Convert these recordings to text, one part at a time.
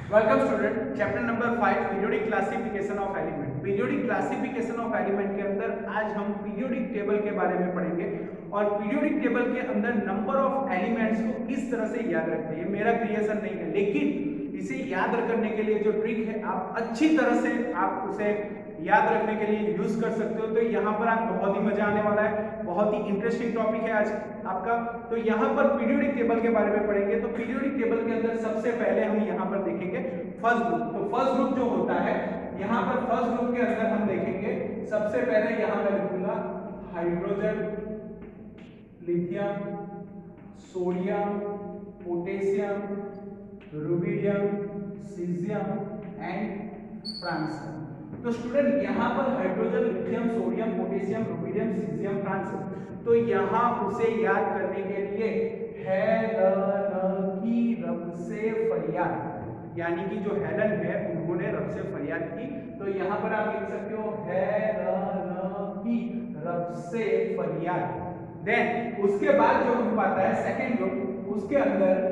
Welcome student, chapter number 5 periodic classification of element. Periodic classification of element के अंदर आज हम पीरियोडिक टेबल के बारे में पढ़ेंगे और पीरियोडिक टेबल के अंदर नंबर ऑफ एलिमेंट्स को किस तरह से याद रखते हैं। मेरा क्रिएशन नहीं है, लेकिन इसे याद करने के लिए जो ट्रिक है आप अच्छी तरह से आप उसे याद रखने के लिए यूज कर सकते हो। तो यहाँ पर आज बहुत ही मजा आने वाला है, बहुत ही इंटरेस्टिंग टॉपिक है आज आपका। तो यहाँ पर पीरियोडिक टेबल के बारे में पढ़ेंगे। तो पीरियोडिक टेबल के अंदर सबसे पहले हम यहाँ पर देखेंगे फर्स्ट ग्रुप। तो फर्स्ट ग्रुप जो होता है, यहाँ पर फर्स्ट ग्रुप के अंदर हम देखेंगे सबसे पहले यहाँ मैं लिखूंगा hydrogen, lithium, sodium, potassium, rubidium, caesium and francium. तो स्टूडेंट यहाँ पर hydrogen, lithium, sodium, potassium, rubidium, caesium, francium. तो यहाँ उसे याद करने के लिए हेलन की रब से फरियाद, यानी कि जो हेलन है उन्होंने रब से फरियाद की। तो यहाँ पर आप लिख सकते हो हेलन की रब से फरियाद। देन उसके बाद जो ग्रुप आता है सेकेंड ग्रुप, उसके अंदर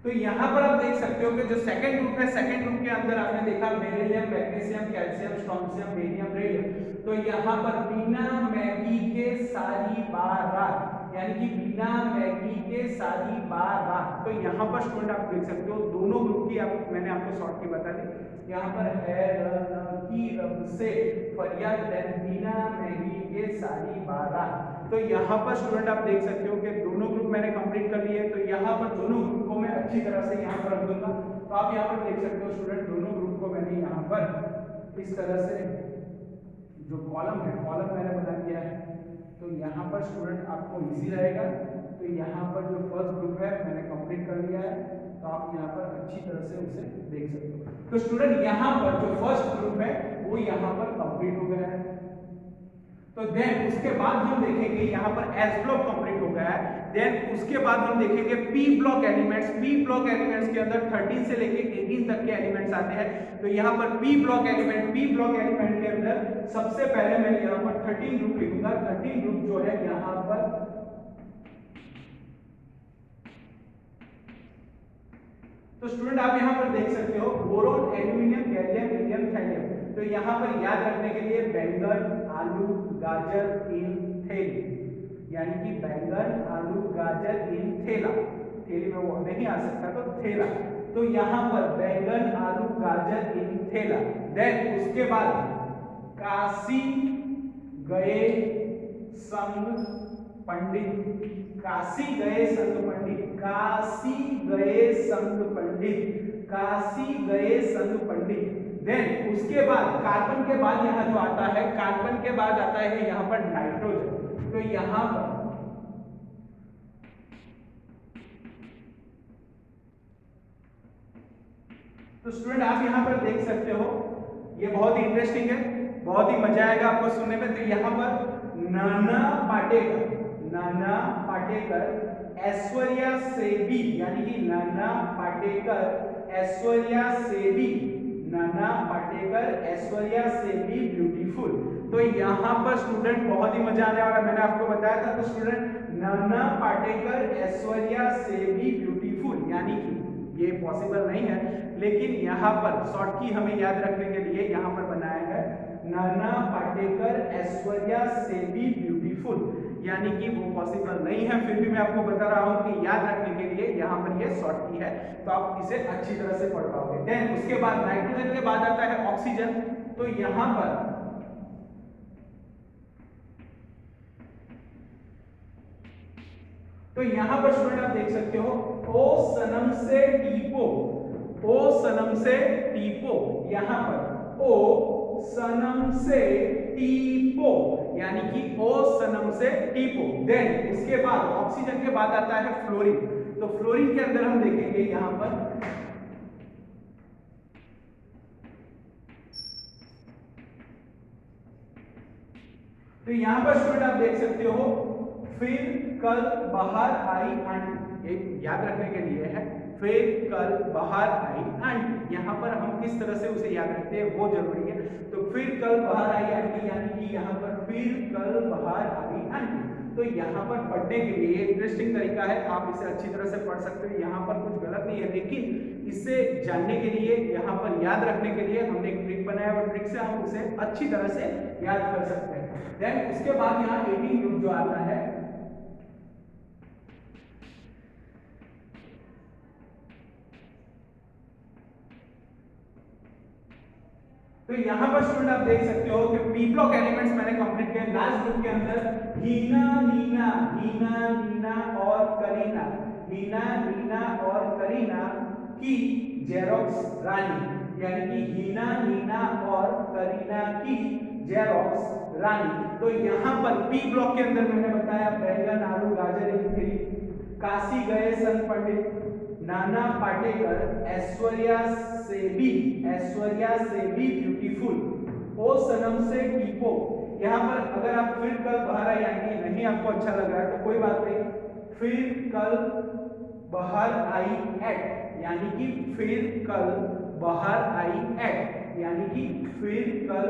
तो यहां पर आप देख सकते हो कि जो सेकंड ग्रुप है, सेकंड ग्रुप के अंदर आपने देखा beryllium, magnesium, calcium, strontium, barium, radium. तो यहां पर बिना मैगी के सारी बारात, यानी कि बिना मैगी के सारी बारात। तो यहाँ पर स्टूडेंट आप देख सकते हो दोनों ग्रुप की मैंने आपको शॉर्ट की बता दी। यहाँ पर है की रब से फरियाद, बिना मैगी के सारी बारात। तो यहाँ पर स्टूडेंट आप देख सकते हो कि दोनों ग्रुप मैंने कंप्लीट कर लिए। तो यहाँ पर दोनों ग्रुप को मैं अच्छी तरह से यहाँ पर रख दूंगा। तो आप यहाँ पर देख सकते हो स्टूडेंट दोनों ग्रुप को मैंने यहाँ पर इस तरह से जो कॉलम है, कॉलम मैंने बना दिया है। तो यहाँ पर स्टूडेंट आपको इजी रहेगा। तो यहाँ पर जो फर्स्ट ग्रुप है मैंने कंप्लीट कर लिया है। तो आप यहाँ पर अच्छी तरह से उसे देख सकते हो। तो स्टूडेंट यहाँ पर जो फर्स्ट ग्रुप है वो यहाँ पर कंप्लीट हो गया है। तो देन उसके बाद हम देखेंगे यहाँ पर एस ब्लॉक कंप्लीट हो गया है। देन उसके बाद हम देखेंगे P block elements. P block elements के अंदर 13 से लेके 18 तक के एलिमेंट्स आते हैं। तो यहाँ पर P block element, P block element के अंदर सबसे पहले मैं यहाँ पर 13 ग्रुप लिखूंगा। 13 ग्रुप जो है यहाँ पर तो स्टूडेंट आप यहाँ पर देख सकते हो boron, aluminium, gallium, helium, thallium. तो यहाँ पर याद रखने के लिए बैंगन, आलू, गाजर इन थैली, यानी कि बैंगन, आलू, गाजर इन थैला। थैली में वो नहीं आ सकता तो थैला। तो यहाँ पर बैंगन, आलू, गाजर इन थैला। देन उसके बाद काशी गए संग पंडित, काशी गए संग पंडित, काशी गए संग पंडित, काशी गए संग पंडित। देन उसके बाद कार्बन के बाद यहाँ जो आता है, कार्बन के बाद आता है यहाँ पर नाइट्रोजन। तो यहाँ पर तो स्टूडेंट आप यहाँ पर देख सकते हो, ये बहुत ही इंटरेस्टिंग है, बहुत ही मजा आएगा आपको सुनने में। तो यहाँ पर नाना पाटेकर, नाना पाटेकर ऐश्वर्या से भी, यानी कि नाना पाटेकर ऐश्वर्या से भी, नाना पाटेकर ऐश्वर्या से भी ब्यूटीफुल। तो यहाँ पर स्टूडेंट बहुत ही मजा आने वाला, मैंने आपको बताया था। तो स्टूडेंट नाना पाटेकर ऐश्वर्या से भी ब्यूटीफुल, यानी कि ये पॉसिबल नहीं है, लेकिन यहाँ पर शॉर्ट की हमें याद रखने के लिए यहाँ पर बनाया है नाना पाटेकर ऐश्वर्या से भी ब्यूटीफुल, यानी कि वो पॉसिबल नहीं है। फिर भी मैं आपको बता रहा हूँ कि याद रखने के लिए यहाँ पर ये शॉर्ट की है, तो आप इसे अच्छी तरह से पढ़ पाओगे। देन उसके बाद नाइट्रोजन के बाद आता है ऑक्सीजन। तो यहाँ पर तो यहाँ पर स्टूडेंट आप देख सकते हो ओ सनम से टीपो, ओ सनम से टीपो। यहाँ पर ओ सनम से टीपो, यानी कि ओ सनम से टीपो। देन उसके बाद ऑक्सीजन के बाद आता है फ्लोरीन। तो फ्लोरीन के अंदर हम देखेंगे यहाँ पर तो यहाँ पर स्टूडेंट आप देख सकते हो फिर कल बाहर आई आंटी, ये याद रखने के लिए है। फिर कल बाहर आई आंटी। यहाँ पर हम किस तरह से उसे याद रखते हैं वो जरूरी है। तो फिर कल बाहर आई आंटी, यानी कि यहाँ पर फिर कल बाहर आई आंटी। तो यहाँ पर पढ़ने के लिए इंटरेस्टिंग तरीका है, आप इसे अच्छी तरह से पढ़ सकते हो, यहाँ पर कुछ गलत नहीं है, लेकिन इसे जानने के लिए, यहाँ पर याद रखने के लिए हमने एक ट्रिक बनाया और ट्रिक से हम उसे अच्छी तरह से याद कर सकते हैं। देन उसके बाद यहाँ 18 ग्रुप जो आता है, तो यहाँ पर स्टूडेंट आप देख सकते हो कि पी ब्लॉक एलिमेंट्स मैंने कंप्लीट किए लास्ट ग्रुप के अंदर। हीना नीना, हीना नीना और करीना, हीना नीना और करीना की जेरोक्स रानी, यानी कि हीना नीना और करीना की जेरोक्स रानी। तो यहाँ पर पी ब्लॉक के अंदर मैंने बताया बैंगन आलू गाजर इडली, काशी गए संत पंडित, नाना पाटेकर, ऐश्वर्या से भी ब्यूटीफुल, ओ सनम से टीपो। यहाँ पर अगर आप फिर कल बाहर आई आंटी नहीं आपको अच्छा लग रहा है तो कोई बात नहीं, फिर कल बाहर आई एट, यानी कि फिर कल बाहर आई एट, यानी कि फिर कल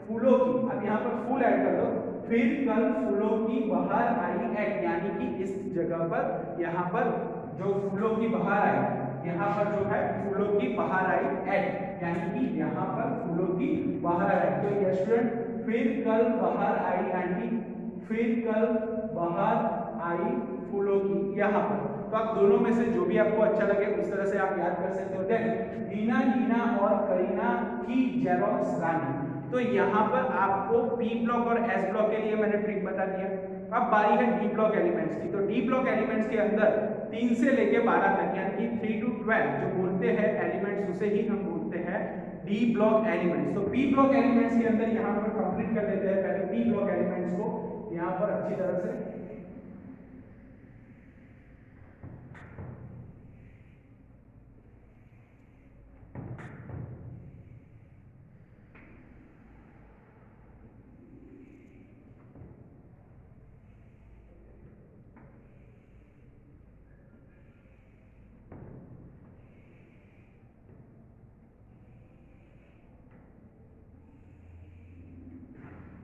फूलों की, अब यहाँ पर फूल ऐड कर दो, फिर कल फूलों की बाहर आई एट, यानी कि इस जगह पर यहाँ पर जो फूलों की बाहर आई, यहाँ पर जो है फूलों की बाहर आई एट, यानी कि यहाँ पर फूलों की बाहर आई। तो ये स्टूडेंट फिर कल बाहर आई आंटी, फिर कल बाहर आई फूलों की, यहाँ पर। तो आप दोनों में से जो भी आपको अच्छा लगे उस तरह से आप याद कर सकते हो। देन नीना नीना और करीना की जेरोक्स रानी। तो यहाँ पर आपको पी ब्लॉक और एस ब्लॉक के लिए मैंने ट्रिक बता दिया। अब बारी है डी ब्लॉक एलिमेंट्स की। तो डी ब्लॉक एलिमेंट्स के अंदर 3 से लेके 12 तक, यानी कि 3 to 12 जो बोलते हैं एलिमेंट्स, उसे ही हम बोलते हैं डी ब्लॉक एलिमेंट्स। तो पी ब्लॉक एलिमेंट्स के अंदर यहाँ पर कंप्लीट कर लेते हैं पहले पी ब्लॉक एलिमेंट्स को यहाँ पर अच्छी तरह से।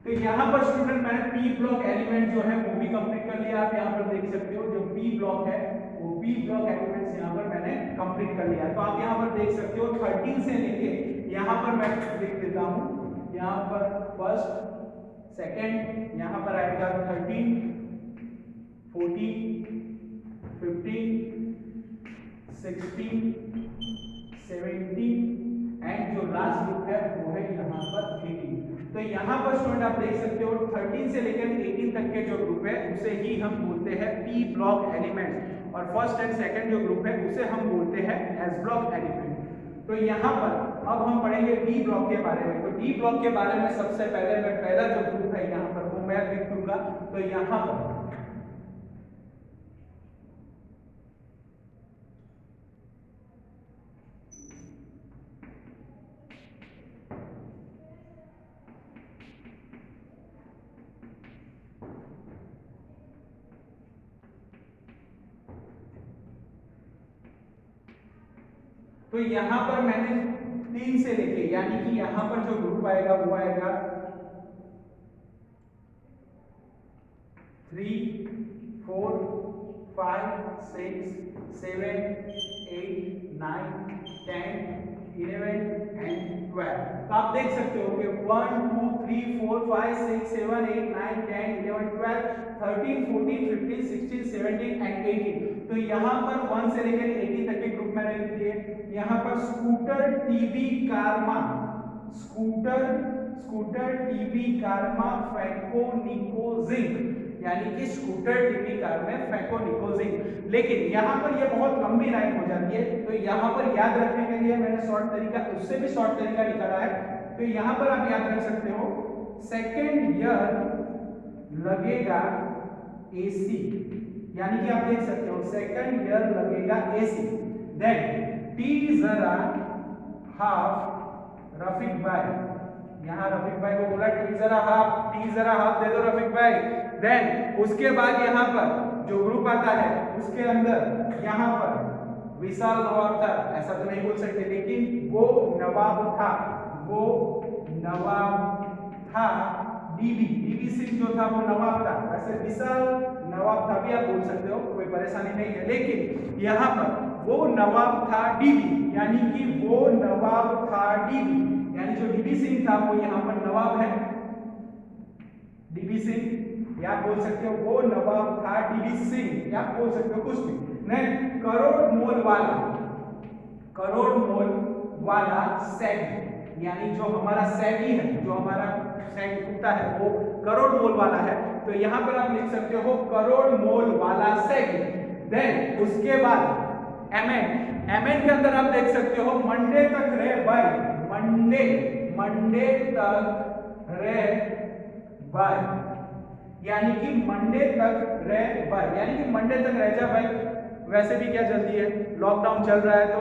तो यहाँ पर स्टूडेंट मैंने पी ब्लॉक एलिमेंट जो है वो भी कंप्लीट कर लिया। आप यहाँ पर देख सकते हो जो पी ब्लॉक है वो पी ब्लॉक एलिमेंट्स यहाँ पर मैंने कंप्लीट कर लिया। तो आप यहाँ पर देख सकते हो 13 से लेके यहाँ पर मैं लिख देता हूँ, यहाँ पर फर्स्ट सेकंड, यहाँ पर आएगा 13, 14, 15, 16, 17 एंड जो लास्ट ग्रुप है वो है यहाँ पर 18। तो यहाँ पर स्टूडेंट आप देख सकते हो 13 से लेकर 18 तक के जो ग्रुप है उसे ही हम बोलते हैं पी ब्लॉक एलिमेंट, और फर्स्ट एंड सेकंड जो ग्रुप है उसे हम बोलते हैं एस ब्लॉक एलिमेंट। तो यहाँ पर अब हम पढ़ेंगे डी ब्लॉक के बारे में। तो डी ब्लॉक के बारे में सबसे पहले मैं पहला जो ग्रुप है यहाँ पर वो मैं लिख दूंगा। तो यहाँ पर तो यहाँ पर मैंने 3 से लेके, यानी कि यहाँ पर जो ग्रुप आएगा वो आएगा 3, 4, 5, 6, 7, 8, 9, 10, 11 एंड 12। तो आप देख सकते हो कि 1, 2, 3, 4, 5, 6, 7, 8, 9, 10, 11, 12, 13, 14, 15, 16, 17 एंड 18। तो यहाँ पर 1 से लेकर 18 तक के ग्रुप मैंने लिख दिए। यहाँ पर स्कूटर, टीवी, कारमा, स्कूटर, टीवी, कारमा, फैको, निको, जिंक, यानी कि स्कूटर, टीवी, कार में फैको, निको, जिंक। लेकिन यहाँ पर ये बहुत लंबी लाइन हो जाती है, तो यहाँ पर याद रखने के लिए मैंने शॉर्ट तरीका, उससे भी शॉर्ट तरीका निकाला है। तो यहाँ पर आप याद रख सकते हो सेकेंड ईयर लगेगा एसी, यानी कि आप देख सकते हो सेकेंड ईयर लगेगा एसी। देन टी जरा हाफ रफीक भाई, यहाँ रफीक भाई को बोला टी जरा हाफ दे दो रफीक भाई। देन उसके बाद यहाँ पर जो ग्रुप आता है उसके अंदर यहाँ पर विशाल नवाब था ऐसा तो नहीं बोल सकते, लेकिन वो नवाब था, वो नवाब था। डीबी सिंह जो था वो नवाब था, वैसे विशाल नवाब था भी आप बोल सकते हो, कोई परेशानी नहीं है। लेकिन यहाँ पर वो नवाब था डीबी, यानी कि वो नवाब था डीबी, यानी जो डीबी सिंह था वो यहाँ पर नवाब है, डीबी सिंह या बोल सकते हो वो नवाब था डीबी सिंह, या बोल सकते हो कुछ भी नहीं। करोड़ मोल वाला, करोड़ मोल वाला सैगी, यानी जो हमारा सैगी है, जो हमारा सैगी कुत्ता है वो करोड़ मोल वाला है, तो यहाँ पर आप लिख सकते हो करोड़ मोल वाला सैगी। देन उसके बाद एमएन के अंदर आप देख सकते हो मंडे तक रह भाई, मंडे तक रह बाय, यानी कि मंडे तक रह बाय, यानी कि मंडे तक रह जा भाई। वैसे भी क्या जल्दी है, लॉकडाउन चल रहा है तो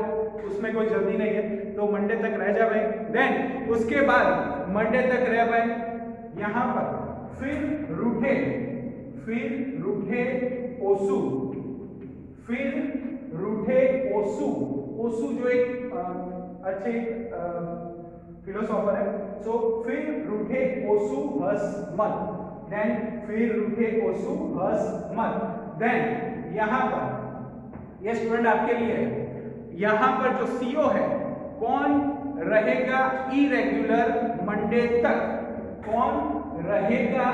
उसमें कोई जल्दी नहीं है, तो मंडे तक रह जा भाई। देन उसके बाद मंडे तक रह भाई, यहां पर फिर रूठे ओसू, फिर रूठे ओसू जो एक अच्छे फिलोसोफर है, सो फिर रूठे ओसू हस मत, देन फिर रूठे ओसू हस मत। देन यहां पर ये स्टूडेंट आपके लिए है, यहां पर जो सीओ है, कौन रहेगा इरेगुलर मंडे तक, कौन रहेगा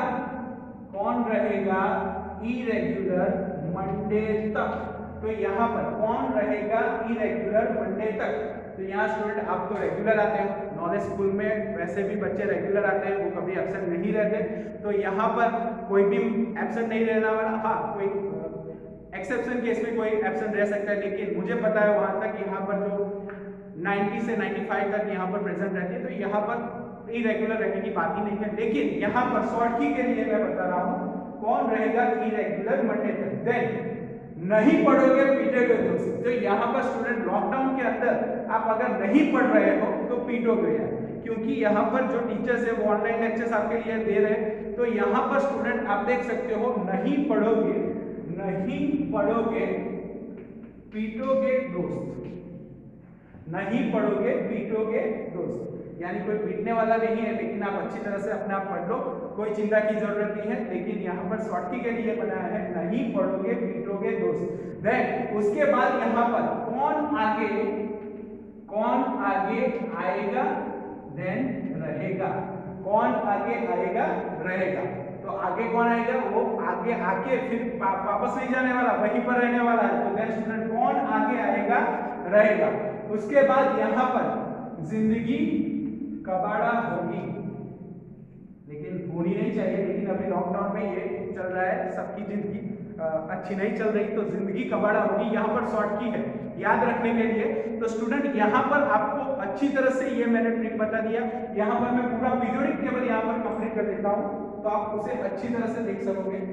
इरेगुलर मंडे तक, तो यहां पर कौन रहेगा इरेगुलर मंडे तक। तो यहाँ स्टूडेंट आप तो रेगुलर आते हो, नॉलेज स्कूल में वैसे भी बच्चे रेगुलर आते हैं, वो कभी एब्सेंट नहीं रहते, तो यहाँ पर कोई भी एब्सेंट नहीं रहने वाला। हाँ, कोई एक्सेप्शन केस में कोई एब्सेंट रह सकता है, लेकिन मुझे पता है वहां तक यहाँ पर जो 90 से 95 तक यहाँ पर प्रेजेंट रहती है, तो यहाँ पर इरेगुलर रहने की बात ही नहीं है। लेकिन यहाँ पर शॉर्ट की के लिए मैं बता रहा हूँ कौन रहेगा इरेगुलर मंडे तक। देन नहीं पढ़ोगे पीटोगे दोस्त, तो यहाँ पर स्टूडेंट लॉकडाउन के अंदर आप अगर नहीं पढ़ रहे हो तो पीटोगे यार, क्योंकि यहाँ पर जो टीचर्स है वो ऑनलाइन लेक्चर्स आपके लिए दे रहे हैं, तो यहाँ पर स्टूडेंट आप देख सकते हो नहीं पढ़ोगे पीटोगे दोस्त, नहीं पढ़ोगे पीटोगे दोस्त, यानी कोई पीटने वाला नहीं है, लेकिन आप अच्छी तरह से अपने आप पढ़ लो, कोई चिंता की जरूरत नहीं है। लेकिन यहाँ पर शॉर्टकी के लिए बनाया है नहीं पढ़ोगे पीटोगे दोस्त। देन उसके बाद यहाँ पर कौन आगे आएगा देन रहेगा, कौन आगे आएगा रहेगा, तो आगे कौन आएगा, वो आगे आके फिर वापस नहीं जाने वाला, वहीं पर रहने वाला है, तो देन स्टूडेंट कौन आगे आएगा रहेगा। उसके बाद यहाँ पर जिंदगी कबाड़ा होगी, लेकिन होनी नहीं चाहिए, लेकिन अभी लॉकडाउन में ये चल रहा है, सबकी जिंदगी अच्छी नहीं चल रही, तो जिंदगी कबाड़ा होगी यहाँ पर शॉर्ट की है याद रखने के लिए। तो स्टूडेंट यहाँ पर आपको अच्छी तरह से ये मैंने ट्रिक बता दिया, यहाँ पर मैं पूरा पीरियोडिक टेबल यहाँ पर कंप्लीट कर देता हूँ, तो आप उसे अच्छी तरह से देख सकोगे।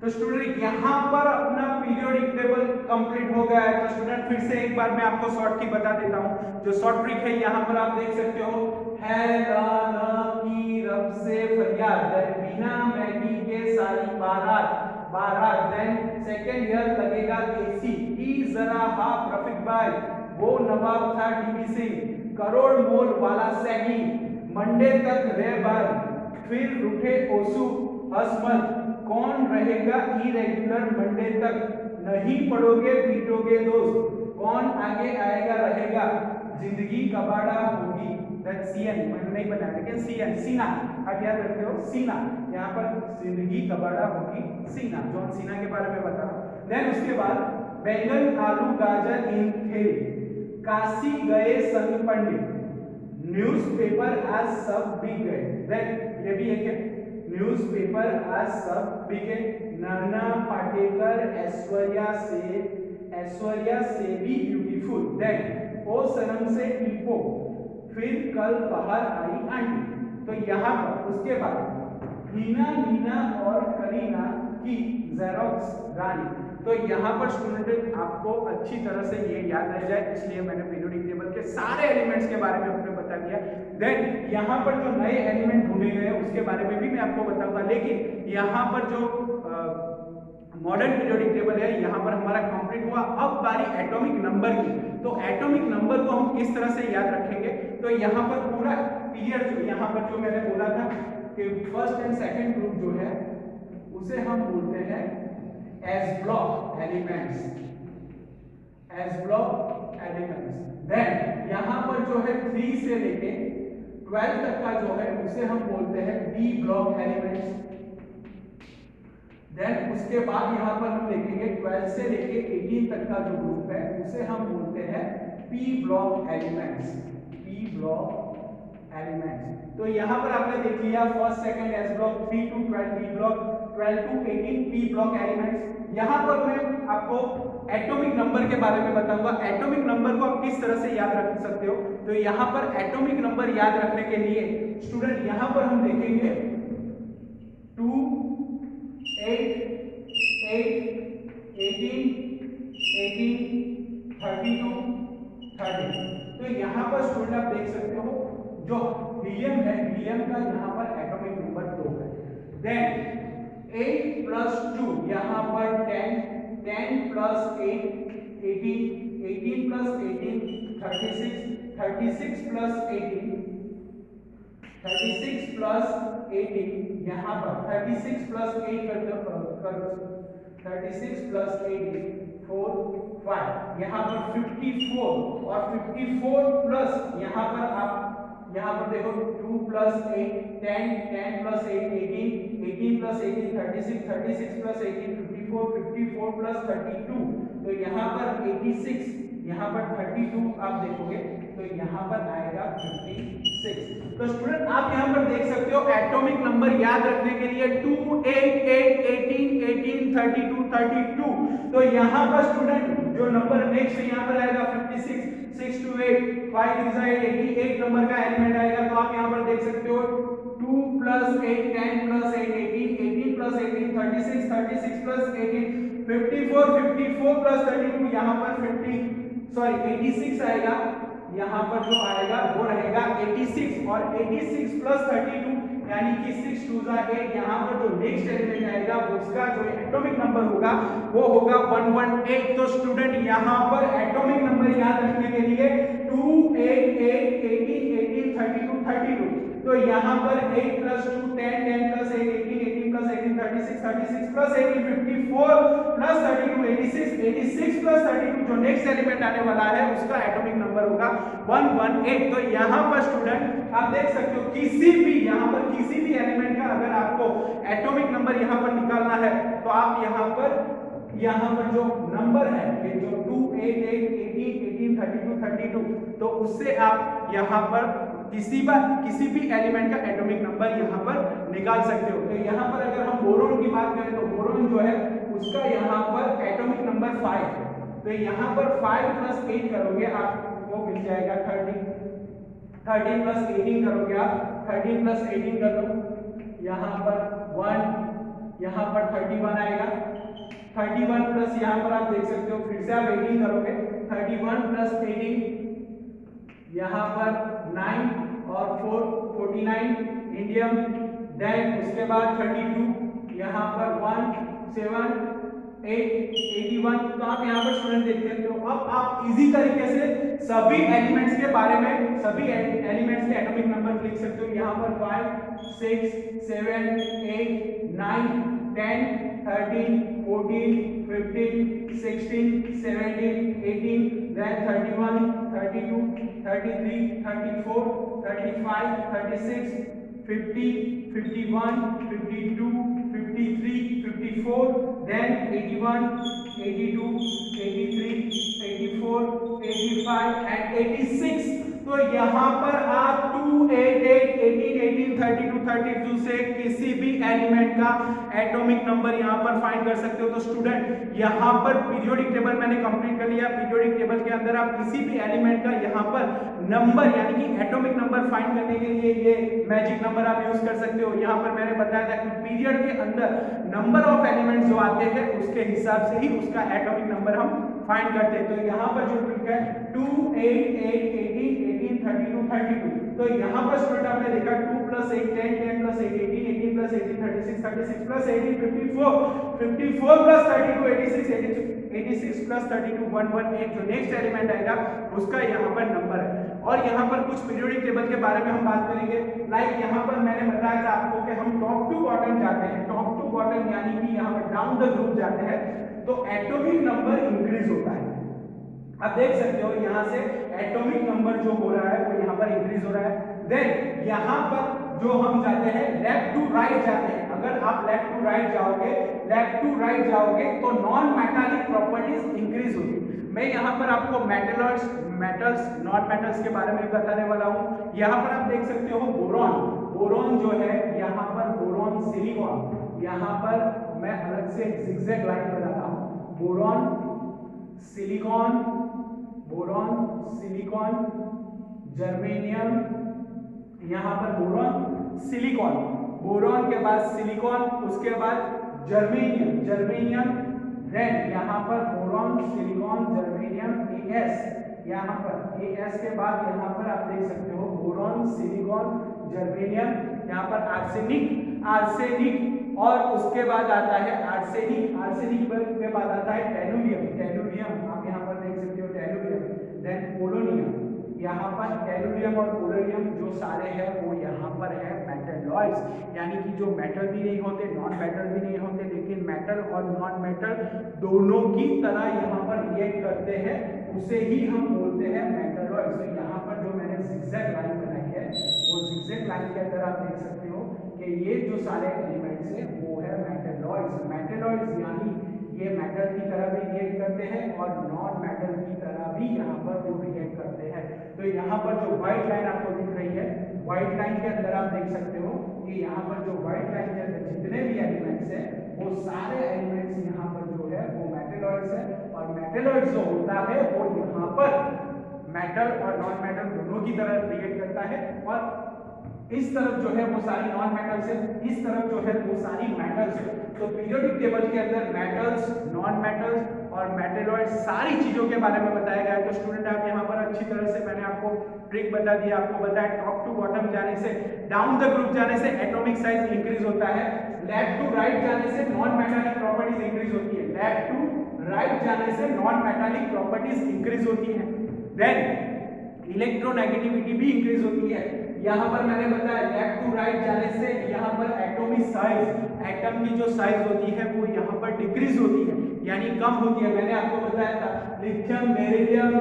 तो स्टूडेंट यहाँ पर अपना पीरियोडिक टेबल कंप्लीट हो गया है। तो स्टूडेंट फिर से एक बार मैं आपको शॉर्ट की बता देता हूँ, जो शॉर्ट ट्रिक है यहाँ पर आप देख सकते हो, है की रब से फरियाद, बिना मैगी के सारी बारात, देन सेकंड ईयर लगेगा एसी, जरा हाफ रफीक भाई, वो नवाब था डीबी सिंह, करोड़ मोल वाला सैगी, मंडे तक रे बार, फिर रूठे ओसू हसमत, कौन रहेगा इरेगुलर मंडे तक, नहीं पढ़ोगे पीटोगे दोस्त, कौन आगे आएगा रहेगा, जिंदगी कबाड़ा होगी, दैट सीएन मैंने नहीं बनाया, लेकिन सीएन सीना आप याद रखते हो, सीना, यहाँ पर जिंदगी कबाड़ा होगी सीना, जॉन सीना के बारे में बता रहा हूँ। देन उसके बाद बैंगन आलू गाजर इन थेली, काशी गए संग पंडित, न्यूज़पेपर आज सब बिक गए, देन ये भी एक है, न्यूज़पेपर आज सब बिके, नाना पाटेकर ऐश्वर्या से ऐश्वर्या से भी ब्यूटीफुल, देन ओ सनम से टीपो, फिर कल बाहर आई आंटी। तो यहाँ पर उसके बाद हीना, नीना और करीना की जेरोक्स रानी। तो यहाँ पर स्टूडेंट आपको अच्छी तरह से ये याद रह जाए, इसलिए मैंने पीरियोडिक टेबल के सारे एलिमेंट्स के बारे में आपको बता दिया। देन यहाँ पर जो नए एलिमेंट ढूंढे गए उसके बारे में भी मैं आपको बताऊंगा, लेकिन यहाँ पर जो मॉडर्न पीरियोडिक टेबल है यहाँ पर हमारा कंप्लीट हुआ। अब बारी एटॉमिक नंबर की। तो एटॉमिक नंबर को हम किस तरह से याद रखेंगे, तो यहाँ पर पूरा पीरियड जो यहाँ पर जो मैंने बोला था कि फर्स्ट एंड सेकंड ग्रुप जो है उसे हम बोलते हैं S block elements, S block elements. Then यहाँ पर जो है 3 से लेके 12 तक का जो है उसे हम बोलते हैं बी ब्लॉक एलिमेंट्स। देन उसके बाद यहाँ पर हम देखेंगे 12 से लेके 18 तक का जो ग्रुप है उसे हम बोलते हैं P block elements, P block elements. तो यहाँ पर आपने देख लिया first second S block, 3 to 12 D block, 12 to 18 P block elements. यहाँ पर मैं आपको एटॉमिक नंबर के बारे में बताऊंगा। एटॉमिक नंबर को आप किस तरह से याद रख सकते हो, तो यहाँ पर एटॉमिक नंबर याद रखने के लिए स्टूडेंट यहाँ पर हम देखेंगे 2, 8, 18, 32, 30। तो यहाँ पर स्टूडेंट आप देख सकते हो जो हीलियम है, हीलियम का यहाँ पर एटॉमिक नंबर 2 है। देन 8 plus 2 यहाँ पर 10, 10 plus 8 18, 18 plus 18 36, 36 plus 18, 36 plus 18 यहाँ पर 36 plus 8 कर 36 plus 8 4, 5 यहाँ पर 54 और 54 प्लस यहाँ पर आप यहाँ पर देखो 2 plus 8 10, 10 plus 8 18, 18 plus 18 36, 36 plus 18 54, 54 plus 32। तो यहाँ पर 86, यहाँ पर 32 आप देखोगे तो यहाँ पर आएगा 56। तो स्टूडेंट आप यहाँ पर देख सकते हो एटॉमिक नंबर याद रखने के लिए 2, 8, 8, 18, 18, 32, 32। तो यहाँ पर स्टूडेंट जो नंबर नेक्स्ट यहाँ पर आएगा 56, 6 to 8, 5 is 88 नंबर का एलिमेंट आएगा। तो आप यहाँ पर देख सकते हो 2 plus 8, 10 plus 8 18, 18 plus 18 36, 36 plus 18 54, 54 plus 32 यहाँ पर 86 आएगा। यहाँ पर जो आएगा वो रहेगा 86 और 86 plus 32 यानी कि 6 2 8। यहाँ पर जो नेक्स्ट एलिमेंट आएगा उसका जो एटॉमिक नंबर होगा वो होगा 118। तो स्टूडेंट यहाँ पर एटॉमिक नंबर याद रखने के लिए 2, 8, 8, 18, 18, 32, 32। तो यहाँ पर 8 plus 2 10, 10 plus 8 18, 18 plus 18 36, 36 plus 18 54 plus 32 86, 86 plus 32 जो नेक्स्ट एलिमेंट आने वाला है उसका एटॉमिक नंबर होगा 118। तो यहाँ पर स्टूडेंट आप देख सकते हो किसी भी यहाँ पर किसी भी एलिमेंट का अगर आपको एटॉमिक नंबर यहाँ पर निकालना है तो आप यहाँ पर जो नंबर है ये जो 2, 8, 8, 18, 18, 32, 32 तो उससे आप यहाँ पर किसी भी एलिमेंट का एटॉमिक नंबर यहाँ पर निकाल सकते हो। तो यहाँ पर अगर हम बोरोन की बात करें तो बोरोन जो है उसका यहाँ पर एटॉमिक नंबर 5 है। तो यहाँ पर 5 plus 8 करोगे आपको मिल जाएगा 30, 13 plus 18 करोगे आप 13 plus 18 कर लो, यहाँ पर 1, यहाँ पर 31 आएगा। 31 प्लस यहाँ पर आप देख सकते हो फिर से आप 18 करोगे 31 plus 18 यहाँ पर 9 और 4 49 इंडियम। देन उसके बाद 32 यहाँ पर 1 7 8 81। तो आप यहाँ पर स्टूडेंट देख सकते हो। अब आप इजी तरीके से सभी एलिमेंट्स के बारे में सभी एलिमेंट्स के एटॉमिक नंबर लिख सकते हो। यहाँ पर 5 6 7 8 9 10 13 14 15 16 17 18 then 31 32 33 34 35 36 50 51 52 53 54 then 81 82 83 84 85 and 86। तो यहाँ पर आप 2 288 18 18 32 32 से किसी भी एलिमेंट का एटॉमिक नंबर यहां पर फाइंड कर सकते हो। तो स्टूडेंट यहां पर पीरियोडिक टेबल मैंने कंप्लीट कर लिया। पीरियोडिक टेबल के अंदर आप किसी भी एलिमेंट का यहां पर नंबर यानी कि एटॉमिक नंबर फाइंड करने के लिए ये मैजिक नंबर आप यूज कर सकते हो। यहां पर मैंने बताया था कि पीरियड के अंदर नंबर ऑफ एलिमेंट्स जो आते हैं उसके हिसाब से ही उसका एटॉमिक नंबर हम फाइंड करते हैं। तो यहां पर जो ट्रिक है 2 8 8 18 18 32 32। तो यहां पर स्टूडेंट आपने देखा 2 + 8 10 10 + 8 18 18 + 18 36 36 + 18 54 54 + 32 86 86 + 32 118। जो नेक्स्ट एलिमेंट आएगा उसका यहां पर नंबर है। और यहां पर कुछ पीरियोडिक टेबल के बारे में हम बात करेंगे। लाइक यहां पर मैंने बताया था आपको कि हम टॉप टू बॉटम जाते हैं। टॉप टू बॉटम यानी कि यहां पर डाउन द ग्रुप जाते हैं तो एटॉमिक नंबर इंक्रीज होता है। आप देख सकते हो यहां से एटॉमिक नंबर जो हो रहा है वो यहां पर इंक्रीज हो रहा है। देन यहां पर जो हम जाते हैं लेफ्ट टू राइट जाते हैं। अगर आप लेफ्ट टू राइट जाओगे तो नॉन मेटालिक प्रॉपर्टीज इंक्रीज होगी। मैं यहां पर आपको मेटल्स नॉन मेटल्स के बारे में बताने वाला हूं। यहां पर आप देख सकते हो बोरॉन जो है यहां पर बोरॉन सिलिकॉन। यहां पर मैं अलग से जिगजैग लाइन बनाता हूं। Boron silicon germanium. यहां पर बोरॉन के बाद सिलिकॉन, उसके बाद जर्मेनियम देन यहां पर बोरॉन सिलिकॉन जर्मेनियम एस। यहां पर एस के बाद यहां पर आप देख सकते हो बोरॉन सिलिकॉन जर्मेनियम। यहां पर आर्सेनिक और उसके बाद आता है आर्सेनिक के बाद आता है टेलुरियम। आप यहां पर देख सकते हो टेलुरियम देन पोलोनियम। यहां पर टेलुरियम और पोलोनियम जो सारे हैं वो यहां पर है मेटलॉइड्स यानी कि जो मेटल भी नहीं होते नॉन मेटल भी नहीं होते लेकिन मेटल और नॉन मेटल दोनों की तरह यहां पर रिएक्ट करते हैं उसे ही हम बोलते हैं मेटलॉइड्स। तो यहां पर जो मैंने जिगजैग लाइन बनाई है वो जिगजैग लाइन के अंदर आप देख सकते हो कि ये जो सारे एलिमेंट्स हैं वो है मेटलॉइड्स यानी ये मेटल की तरह भी रिएक्ट करते हैं और नॉन मेटल की तरह भी यहाँ पर वो रिएक्ट करते हैं। तो यहाँ पर जो व्हाइट लाइन आपको दिख रही है व्हाइट लाइन के अंदर आप देख सकते हो कि यहाँ पर जो व्हाइट लाइन के अंदर जितने भी एलिमेंट्स हैं वो सारे एलिमेंट्स यहाँ पर जो है वो मेटलॉइड्स है। और मेटलॉइड्स जो होता है वो यहाँ पर मेटल और नॉन मेटल दोनों की तरह रिएक्ट करता है। और इस तरफ जो है वो सारी नॉन मेटल्स है, इस तरफ जो है वो सारी मेटल्स है। तो पीरियोडिक टेबल के अंदर मेटल्स, नॉन मेटल्स और मेटलॉइड्स सारी चीजों के बारे में बताया गया है। तो स्टूडेंट आप यहाँ पर अच्छी तरह से मैंने आपको ट्रिक बता दिया, आपको बताया टॉप टू बॉटम जाने से डाउन द ग्रुप जाने से एटॉमिक साइज इंक्रीज होता है, लेफ्ट टू राइट जाने से नॉन मेटालिक प्रॉपर्टीज इंक्रीज होती है, लेफ्ट टू राइट जाने से नॉन मेटालिक प्रॉपर्टीज इंक्रीज होती है, देन इलेक्ट्रोनेगेटिविटी भी इंक्रीज होती है। यहाँ पर मैंने बताया लेफ्ट टू राइट जाने से यहाँ पर एटॉमिक साइज एटम की जो साइज होती है वो यहाँ पर डिक्रीज होती है यानी कम होती है। मैंने आपको बताया था लिथियम बेरिलियम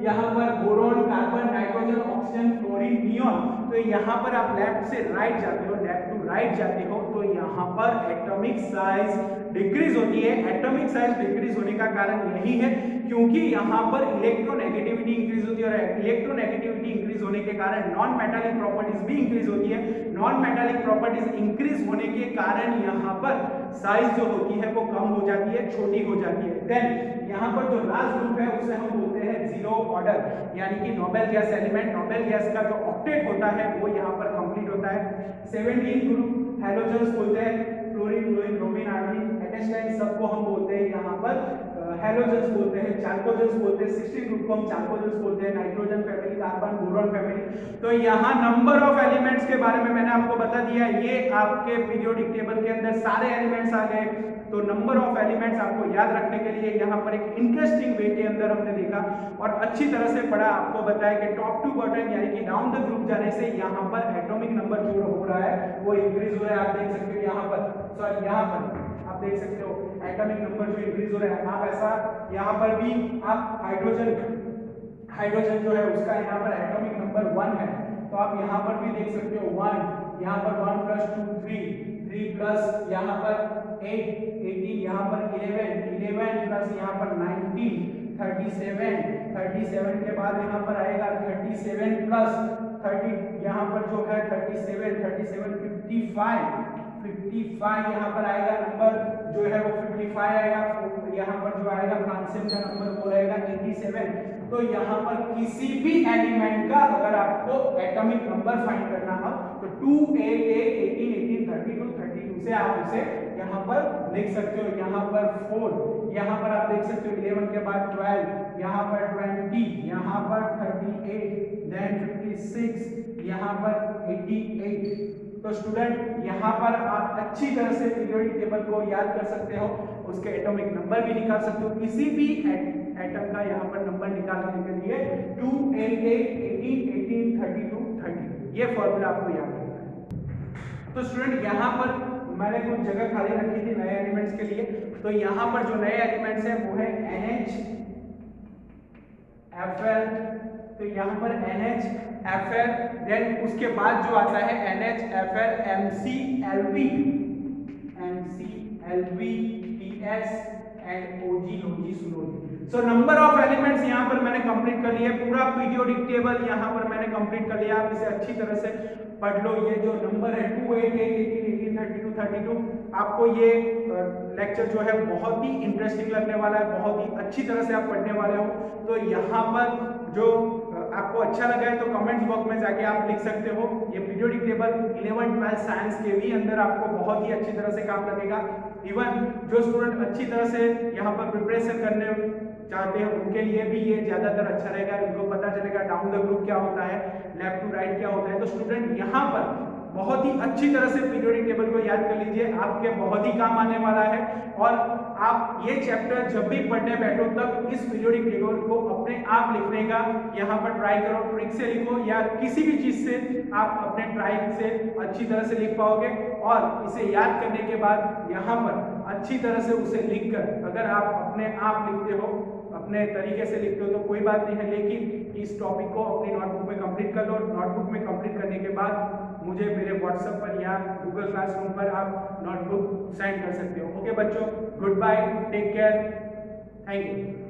यहाँ पर boron carbon nitrogen oxygen fluorine neon. तो यहाँ पर आप लेफ्ट से राइट जाते हो, लेफ्ट टू राइट जाते हो तो यहाँ पर एटॉमिक साइज डिक्रीज होती है। एटॉमिक साइज डिक्रीज होने का कारण यही है क्योंकि यहाँ पर इलेक्ट्रोनेगेटिविटी इंक्रीज होती है और इलेक्ट्रोनेगेटिविटी इंक्रीज होने के कारण नॉन मेटालिक प्रॉपर्टीज भी इंक्रीज होती है। नॉन मेटालिक प्रॉपर्टीज इंक्रीज होने के कारण यहाँ पर साइज जो होती है वो कम हो जाती है, छोटी हो जाती है। देन यहाँ पर जो लास्ट ग्रुप है उसे हम बोलते हैं जीरो ऑर्डर यानी कि noble gas element. Noble gas का जो ऑक्टेट होता है वो यहाँ पर कंप्लीट होता है। 17 ग्रुप हेलोजन्स बोलते हैं, फ्लोरीन ब्रोमीन आर्गन एटेस्टाइन सबको हम बोलते हैं यहाँ पर हेलोजन्स बोलते हैं, चार्कोजन्स बोलते हैं। 16 ग्रुप को हम चार्कोजन्स बोलते हैं, nitrogen family, carbon boron family. तो यहाँ नंबर ऑफ एलिमेंट्स के बारे में मैंने आपको बता दिया। ये आपके पीरियोडिक टेबल के अंदर सारे एलिमेंट्स आ गए। तो नंबर ऑफ एलिमेंट्स आपको याद रखने के लिए यहाँ पर एक इंटरेस्टिंग वे के अंदर हमने देखा और अच्छी तरह से पढ़ा, आपको बताया कि टॉप टू बॉटम यानी कि डाउन द ग्रुप जाने से यहाँ पर एटॉमिक नंबर जो हो रहा है वो इंक्रीज हो रहा है। आप देख सकते हो यहाँ पर आप देख सकते हो एटॉमिक नंबर जो इंक्रीज हो रहा है। आप ऐसा यहाँ पर भी आप हाइड्रोजन जो है उसका यहाँ पर एटॉमिक नंबर 1 है तो आप यहाँ पर भी देख सकते हो 1, यहाँ पर 1 + 2 3 प्लस यहाँ पर 8 18, यहाँ पर 11 प्लस यहाँ पर 19 37 के बाद यहाँ पर आएगा 37 प्लस 30 यहाँ पर जो है 37 55 यहाँ पर आएगा नंबर जो है वो 55 आएगा। यहाँ पर जो आएगा फ्रांसियम का नंबर वो रहेगा 87। तो यहाँ पर किसी भी एलिमेंट का अगर आपको एटॉमिक नंबर फाइंड करना हो तो 2 8 8 18 18 32 32 से आप उसे यहाँ पर लिख सकते हो। यहाँ पर 4, यहाँ पर आप देख सकते हो 11 के बाद 12, यहाँ पर 20, यहाँ पर 38, देन 56, यहाँ पर 88। तो स्टूडेंट यहाँ पर आप अच्छी तरह से पीरियोडिक टेबल को याद कर सकते हो, उसके एटॉमिक नंबर भी निकाल सकते हो। किसी भी एटम का यहाँ पर नंबर निकालने के लिए 2 8 8 18 18 32 30 ये फॉर्मूला आपको याद रखना है। तो स्टूडेंट यहाँ पर मैंने कुछ जगह खाली रखी थी नए एलिमेंट्स के लिए। तो यहाँ पर जो नए एलिमेंट्स हैं वो है NH Fl। तो यहाँ पर NH Fl, देन उसके बाद जो आता है NH Fl MC Lv TS and OG। So number of elements यहाँ पर मैंने कंप्लीट कर लिया, पूरा पीरियोडिक टेबल यहाँ पर मैंने कंप्लीट कर लिया। आप इसे अच्छी तरह से पढ़ लो। ये जो नंबर है 2 8 8 18 18 32 32, आपको ये लेक्चर जो है बहुत ही इंटरेस्टिंग लगने वाला है, बहुत ही अच्छी तरह से आप पढ़ने वाले हो। तो यहाँ पर जो आपको अच्छा लगा है तो कमेंट्स बॉक्स में जाके आप लिख सकते हो। ये पीरियोडिक टेबल 11 12 साइंस के भी अंदर आपको बहुत ही अच्छी तरह से काम लगेगा। इवन जो स्टूडेंट अच्छी तरह से यहाँ पर प्रिपरेशन करने चाहते हैं उनके लिए भी ये ज्यादातर अच्छा रहेगा। उनको पता चलेगा डाउन द ग्रुप क्या होता है, लेफ्ट टू राइट क्या होता है। तो स्टूडेंट यहाँ पर बहुत ही अच्छी तरह से पीरियोडिक टेबल को याद कर लीजिए, आपके बहुत ही काम आने वाला है। और आप ये चैप्टर जब भी पढ़ने बैठो तब इस पीरियोडिक टेबल को अपने आप लिखने का यहाँ पर ट्राई करो, ट्रिक से लिखो या किसी भी चीज से आप अपने ट्राई से अच्छी तरह से लिख पाओगे। और इसे याद करने के बाद यहाँ पर अच्छी तरह से उसे लिखकर अगर आप अपने आप लिखते हो, अपने तरीके से लिखते हो तो कोई बात नहीं है, लेकिन इस टॉपिक को अपनी नोटबुक में कंप्लीट कर लो। नोटबुक में कंप्लीट करने के बाद मुझे मेरे व्हाट्सएप पर या गूगल क्लासरूम पर आप नोटबुक सेंड कर सकते हो। ओके बच्चों, good bye, take care, thank you.